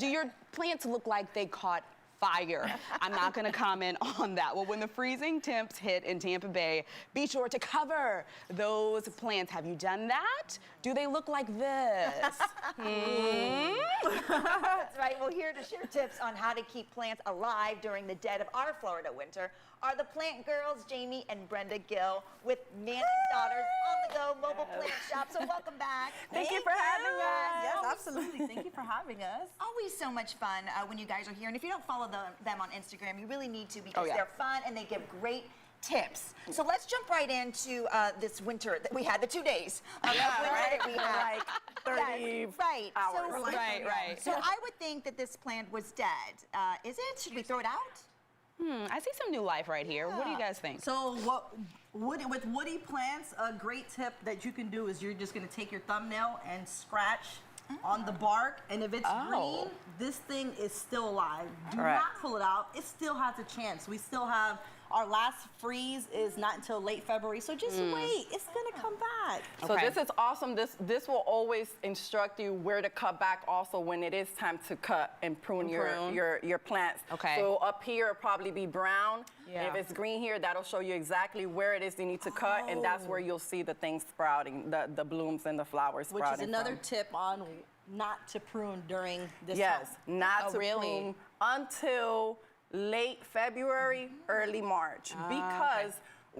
Do your plants look like they caught fire? I'm not going to comment on that. Well, when the freezing temps hit in Tampa Bay, be sure to cover those plants. Have you done that? Do they look like this? That's right. Well, here to share tips on how to keep plants alive during the dead of our Florida winter are the plant girls, Jeimy and Brenda Gil, with Manny's Daughters on the Go Mobile Plant Shop. So welcome back. Thank you for having us. Yes, absolutely. Thank you for having us. Always so much fun when you guys are here. And if you don't follow them on Instagram, you really need to, because they're fun and they give great tips. So let's jump right into this winter that we had, the 2 days of winter that we had. Like 30 hours. So, Right. So I would think that this plant was dead. Is it? Should we throw it out? I see some new life right here. What do you guys think? So with woody plants, a great tip that you can do is you're just going to take your thumbnail and scratch on the bark, and if it's green, this thing is still alive. Do not pull it out. It still has a chance. We still have our last freeze is not until late February, so just wait. It's gonna come back. So this is awesome. This will always instruct you where to cut back also when it is time to cut and prune your plants. Okay. So up here it'll probably be brown. And if it's green here, that'll show you exactly where it is you need to cut, and that's where you'll see the things sprouting, the blooms and the flowers sprouting. Which is another tip on not to prune during this time. Yes, not to prune until late February, early March, because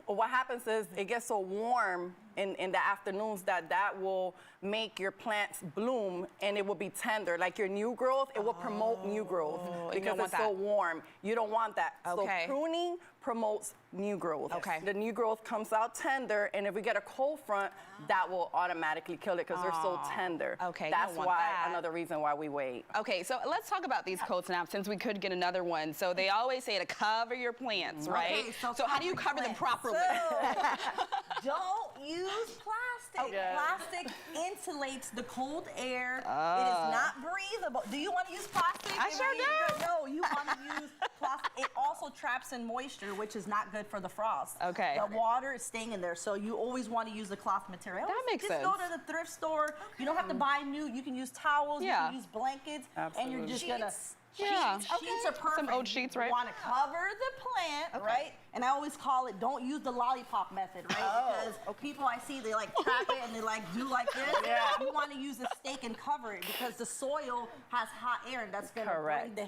what happens is it gets so warm in the afternoons that will make your plants bloom, and it will be tender. Like your new growth, it will promote new growth because it's so warm. You don't want that. So pruning promotes new growth. The new growth comes out tender, and if we get a cold front, that will automatically kill it because they're so tender. That's why another reason why we wait. Okay, so let's talk about these cold snaps since we could get another one. So they always say to cover your plants, right? So how do you cover them properly? Don't use plastic. Plastic insulates the cold air. It is not breathable. Do you want to use plastic? I sure do. No, you want to use plastic. It also traps in moisture, which is not good for the frost. The water is staying in there, so you always want to use the cloth material. That makes sense. Just go to the thrift store. You don't have to buy new. You can use towels. You can use blankets. And you're just going to... Sheets are perfect. Some old sheets, right? You want to cover the plant, right? And I always call it, don't use the lollipop method, right? Because people I see, they like trap it and they like do like this. You want to use a stake and cover it because the soil has hot air, and that's going to bring the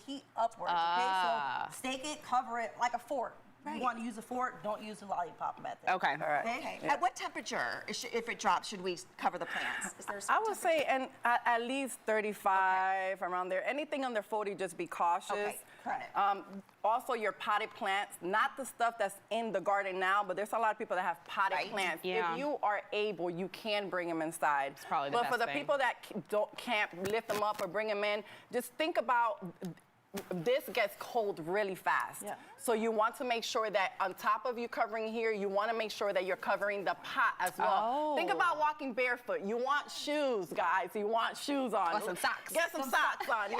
heat upwards. Okay, so stake it, cover it like a fort. You want to use a fork, don't use the lollipop method. At what temperature, if it drops, should we cover the plants? Is there a I would say at least 35, around there. Anything under 40, just be cautious. Also, your potted plants, not the stuff that's in the garden now, but there's a lot of people that have potted plants. If you are able, you can bring them inside. It's probably the best for the thing. people that can't lift them up or bring them in, just think about this gets cold really fast. So you want to make sure that on top of you covering here, you want to make sure that you're covering the pot as well. Think about walking barefoot. You want shoes, guys. You want shoes on. Some socks. Get some socks on, So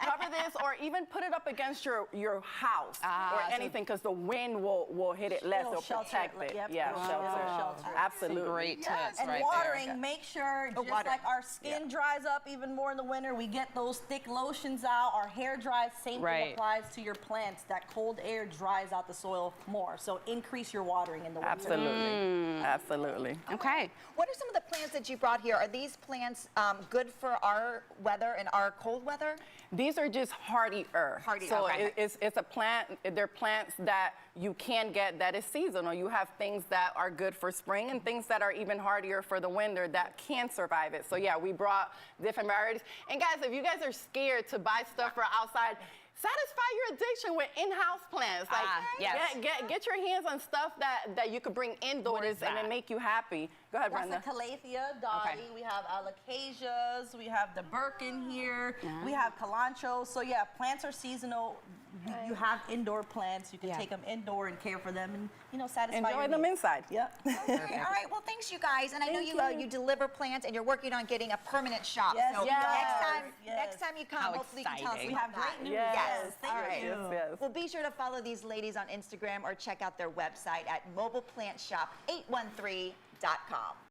cover this, or even put it up against your house or anything, because the wind will hit it less. It'll protect it. Shelter. Absolutely. Great tips and watering, make sure, just like our skin dries up even more in the winter, we get those thick lotions out, our hair dries, same thing applies to your plants. That cold air dries out the soil more. So increase your watering in the winter. Absolutely. Okay. What are some of the plants that you brought here? Are these plants good for our weather and our cold weather? These are just hardier. So it's a plant, they're plants that you can get that is seasonal. You have things that are good for spring and things that are even hardier for the winter that can survive it. So yeah, we brought different varieties. And guys, if you guys are scared to buy stuff for outside, satisfy your addiction with in-house plants. Like get your hands on stuff that you could bring indoors and then make you happy. Go ahead, Brenda. That's a Calathea dotty. We have alocasias. We have the Birkin here. We have calanchos. So yeah, plants are seasonal. You have indoor plants. You can take them indoor and care for them, and satisfy. Enjoy them inside. All right. Well, thanks you guys. And I know you deliver plants, and you're working on getting a permanent shop. So next time you come, hopefully you can tell us. We have great news. Thank you. Well, be sure to follow these ladies on Instagram or check out their website at mobileplantshop813.com.